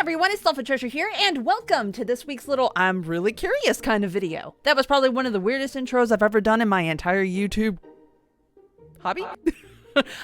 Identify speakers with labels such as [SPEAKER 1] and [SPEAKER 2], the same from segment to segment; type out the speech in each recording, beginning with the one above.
[SPEAKER 1] everyone, it's Treasure here, and welcome to this week's little I'm really curious kind of video. That was probably one of the weirdest intros I've ever done in my entire YouTube hobby.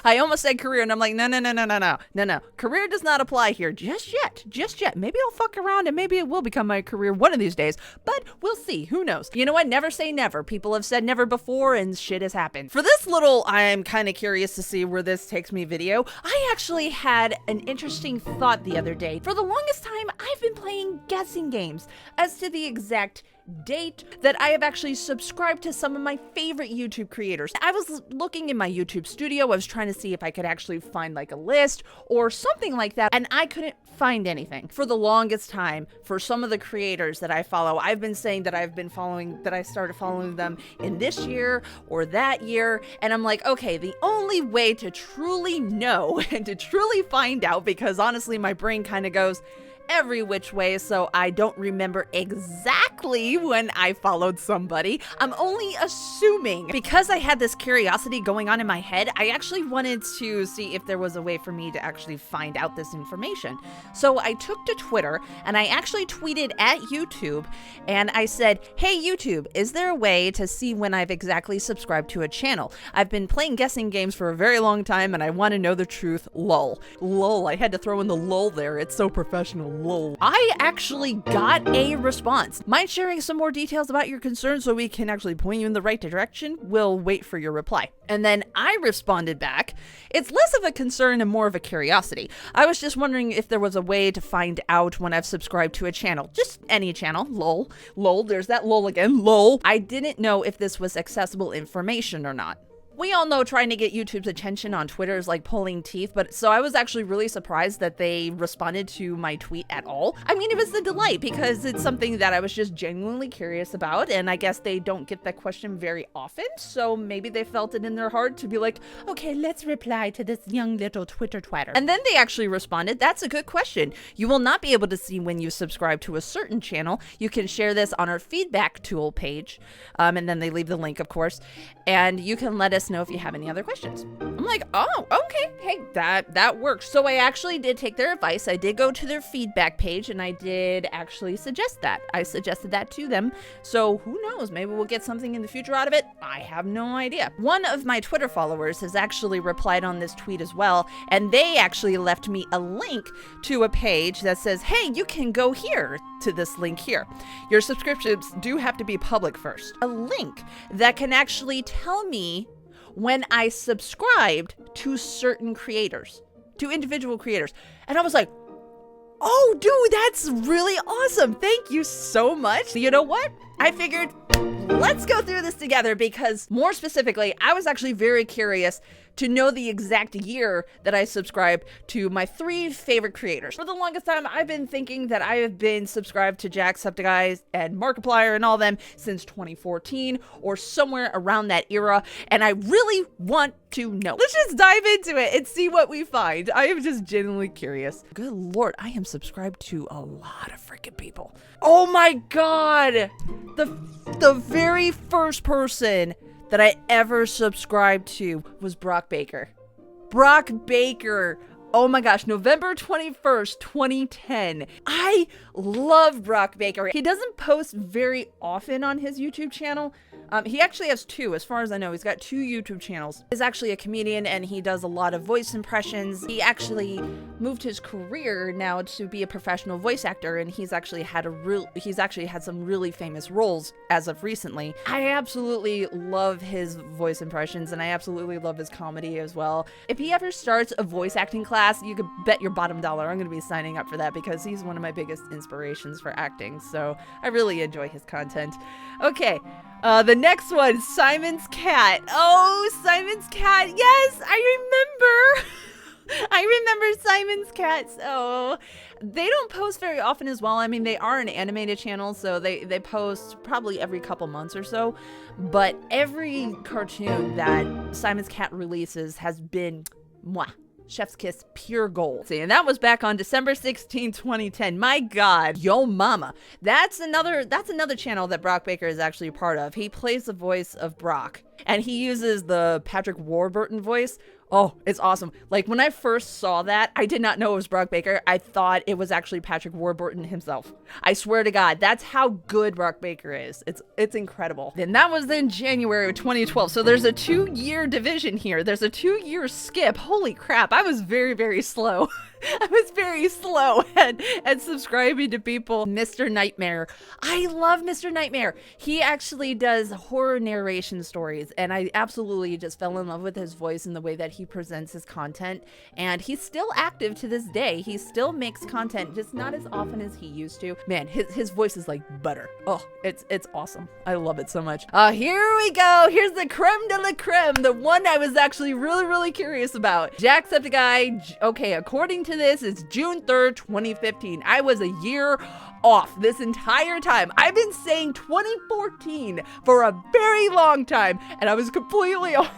[SPEAKER 1] I almost said career, and I'm like, no. Career does not apply here just yet. Maybe I'll fuck around and maybe it will become my career one of these days, but we'll see. Who knows? You know what? Never say never. People have said never before, and shit has happened. For this little, I'm kind of curious to see where this takes me video, I actually had an interesting thought the other day. For the longest time, I've been playing guessing games as to the exact date that I have actually subscribed to some of my favorite YouTube creators. I was looking in my YouTube studio, I was trying to see if I could actually find like a list or something like that, and I couldn't find anything. For the longest time, for some of the creators that I follow, I've been saying that I started following them in this year or that year, and I'm like, okay, the only way to truly know and to truly find out, because honestly my brain kind of goes every which way, so I don't remember exactly when I followed somebody. I'm only assuming. Because I had this curiosity going on in my head, I actually wanted to see if there was a way for me to actually find out this information. So I took to Twitter and I actually tweeted at YouTube and I said, hey YouTube, is there a way to see when I've exactly subscribed to a channel? I've been playing guessing games for a very long time and I want to know the truth, lol. Lol, I had to throw in the lol there, it's so professional. Lol. I actually got a response. Mind sharing some more details about your concerns so we can actually point you in the right direction? We'll wait for your reply. And then I responded back, it's less of a concern and more of a curiosity. I was just wondering if there was a way to find out when I've subscribed to a channel. Just any channel, lol. Lol, there's that lol again, lol. I didn't know if this was accessible information or not. We all know trying to get YouTube's attention on Twitter is like pulling teeth, but so I was actually really surprised that they responded to my tweet at all. I mean, it was a delight because it's something that I was just genuinely curious about, and I guess they don't get that question very often, so maybe they felt it in their heart to be like, okay, let's reply to this young little Twitter twatter. And then they actually responded, that's a good question. You will not be able to see when you subscribe to a certain channel. You can share this on our feedback tool page, and then they leave the link, of course, and you can let us know if you have any other questions. I'm like, oh, okay, hey, that works. So I actually did take their advice. I did go to their feedback page and I did actually suggest that. I suggested that to them. So who knows, maybe we'll get something in the future out of it. I have no idea. One of my Twitter followers has actually replied on this tweet as well, and they actually left me a link to a page that says, hey, you can go here to this link here. Your subscriptions do have to be public first. A link that can actually tell me when I subscribed to certain creators, to individual creators. And I was like, oh, dude, that's really awesome. Thank you so much. You know what? I figured, let's go through this together because more specifically, I was actually very curious to know the exact year that I subscribed to my 3 favorite creators. For the longest time, I've been thinking that I have been subscribed to Jacksepticeye and Markiplier and all them since 2014 or somewhere around that era, and I really want to know. Let's just dive into it and see what we find. I am just genuinely curious. Good Lord, I am subscribed to a lot of freaking people. Oh my God! The very first person that I ever subscribed to was Brock Baker. Brock Baker. Oh my gosh, November 21st, 2010. I love Brock Baker. He doesn't post very often on his YouTube channel. He actually has 2, as far as I know. He's got 2 YouTube channels. He's actually a comedian and he does a lot of voice impressions. He actually moved his career now to be a professional voice actor, and he's actually had some really famous roles as of recently. I absolutely love his voice impressions and I absolutely love his comedy as well. If he ever starts a voice acting class, you could bet your bottom dollar I'm going to be signing up for that because he's one of my biggest inspirations for acting, so I really enjoy his content. Okay. The next one, Simon's cat. Oh, Simon's cat. Yes, I remember. I remember Simon's cat. So they don't post very often as well. I mean, they are an animated channel, so they post probably every couple months or so. But every cartoon that Simon's cat releases has been mwah. Chef's kiss, pure gold. See, and that was back on December 16, 2010. My God, yo mama. That's another channel that Brock Baker is actually a part of. He plays the voice of Brock, and he uses the Patrick Warburton voice. Oh, it's awesome. Like, when I first saw that, I did not know it was Brock Baker. I thought it was actually Patrick Warburton himself. I swear to God, that's how good Brock Baker is. It's incredible. Then that was in January of 2012. So there's a 2-year division here. There's a 2-year skip. Holy crap. I was very, very slow. I was very slow at subscribing to people. Mr. Nightmare. I love Mr. Nightmare. He actually does horror narration stories, and I absolutely just fell in love with his voice and the way that he presents his content. And he's still active to this day. He still makes content, just not as often as he used to. Man, his voice is like butter. Oh, it's awesome. I love it so much. Here we go. Here's the creme de la creme, the one I was actually really, really curious about. Jacksepticeye. Okay, according to this, it's June 3rd, 2015. I was a year off this entire time. I've been saying 2014 for a very long time, and I was completely off.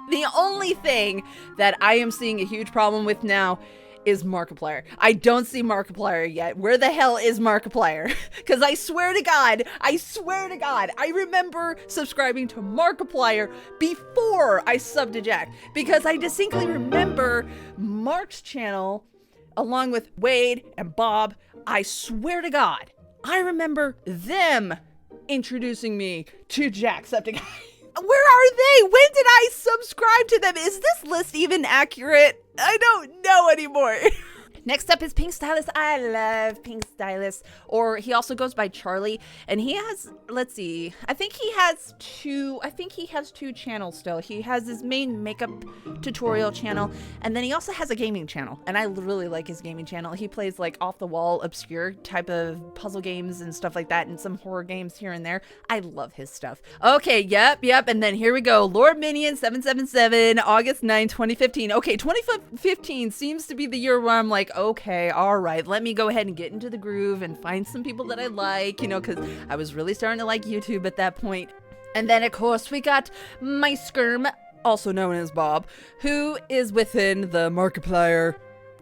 [SPEAKER 1] The only thing that I am seeing a huge problem with now is Markiplier. I don't see Markiplier yet. Where the hell is Markiplier? Because I swear to God, I remember subscribing to Markiplier before I subbed to Jack. Because I distinctly remember Mark's channel along with Wade and Bob. I swear to God, I remember them introducing me to Jacksepticeye. Where are they? When did I subscribe to them? Is this list even accurate? I don't know anymore. Next up is Pink Stylus. I love Pink Stylus. Or he also goes by Charlie. And he has, let's see, I think he has two channels still. He has his main makeup tutorial channel, and then he also has a gaming channel. And I really like his gaming channel. He plays like off the wall, obscure type of puzzle games and stuff like that, and some horror games here and there. I love his stuff. Okay, yep. And then here we go. Lord Minion 777, August 9, 2015. Okay, 2015 seems to be the year where I'm like, okay, all right, let me go ahead and get into the groove and find some people that I like, you know, because I was really starting to like YouTube at that point. And then, of course, we got my Skirm, also known as Bob, who is within the Markiplier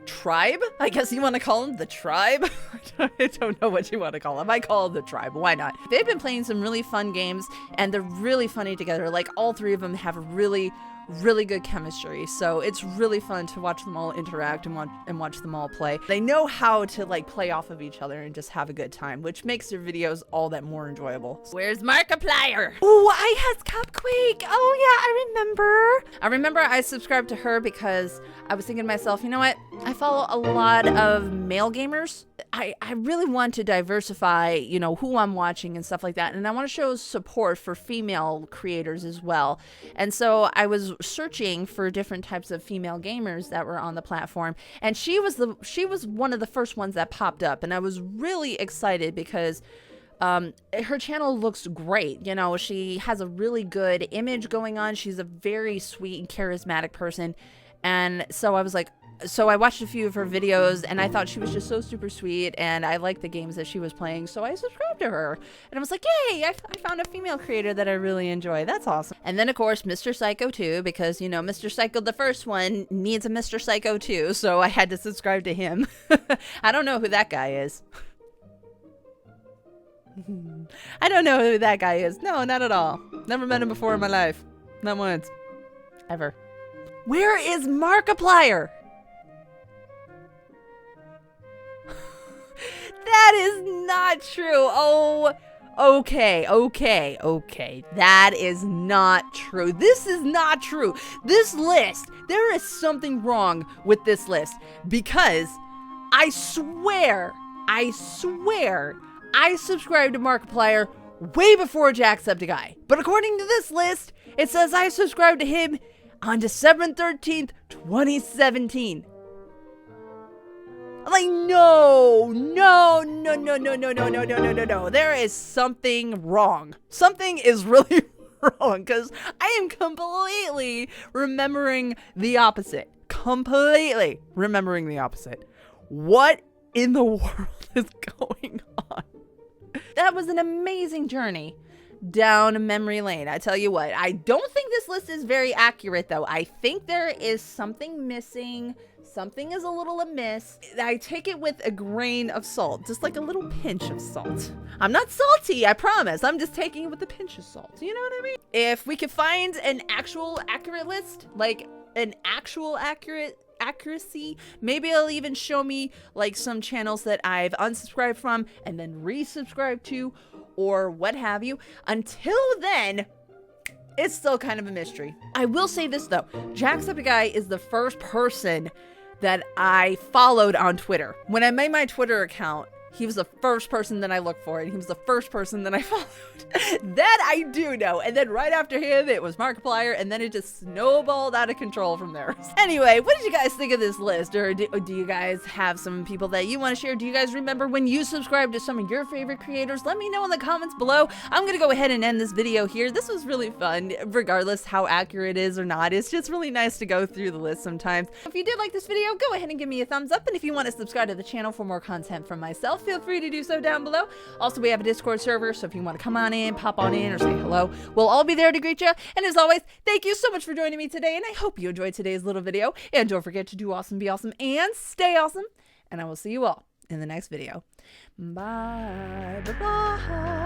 [SPEAKER 1] tribe? I guess you want to call him the tribe? I don't know what you want to call him. I call him the tribe. Why not? They've been playing some really fun games, and they're really funny together. Like, all three of them have a really good chemistry, so it's really fun to watch them all interact and watch them all play. They know how to like play off of each other and just have a good time, which makes their videos all that more enjoyable. Where's Markiplier? Oh, I has Cupcake. Oh yeah, I remember I subscribed to her because I was thinking to myself, you know what? I follow a lot of male gamers. I really want to diversify, you know, who I'm watching and stuff like that. And I want to show support for female creators as well. And so I was searching for different types of female gamers that were on the platform. And she was one of the first ones that popped up. And I was really excited because her channel looks great. You know, she has a really good image going on. She's a very sweet and charismatic person. And so I was like, so I watched a few of her videos, and I thought she was just so super sweet, and I liked the games that she was playing, so I subscribed to her. And I was like, yay, I found a female creator that I really enjoy. That's awesome. And then, of course, Mr. Psycho 2, because, you know, Mr. Psycho, the first one, needs a Mr. Psycho 2, so I had to subscribe to him. I don't know who that guy is. I don't know who that guy is. No, not at all. Never met him before in my life. Not once. Ever. Where is Markiplier? That is not true. Oh, okay. That is not true. This is not true. This list, there is something wrong with this list, because I swear, I subscribed to Markiplier way before Jacksepticeye. But according to this list, it says I subscribed to him on December 13th, 2017. I'm like, no. There is something wrong. Something is really wrong, because I am completely remembering the opposite. What in the world is going on? That was an amazing journey down memory lane. I tell you what, I don't think this list is very accurate, though. I think there is something missing. Something is a little amiss. I take it with a grain of salt, just like a little pinch of salt. I'm not salty, I promise. I'm just taking it with a pinch of salt. You know what I mean? If we could find an actual accurate list, like an actual accuracy. Maybe it'll even show me like some channels that I've unsubscribed from and then resubscribed to, or what have you. Until then, it's still kind of a mystery. I will say this though, Jacksepticeye is the first person that I followed on Twitter. When I made my Twitter account, he was the first person that I looked for, and he was the first person that I followed. That I do know. And then right after him, it was Markiplier, and then it just snowballed out of control from there. Anyway, what did you guys think of this list? Or do you guys have some people that you want to share? Do you guys remember when you subscribed to some of your favorite creators? Let me know in the comments below. I'm going to go ahead and end this video here. This was really fun, regardless how accurate it is or not. It's just really nice to go through the list sometimes. If you did like this video, go ahead and give me a thumbs up. And if you want to subscribe to the channel for more content from myself, feel free to do so down below. Also, we have a Discord server, so if you want to come on in, pop on in, or say hello, we'll all be there to greet you. And as always, thank you so much for joining me today, and I hope you enjoyed today's little video. And don't forget to do awesome, be awesome, and stay awesome. And I will see you all in the next video. Bye. Bye-bye.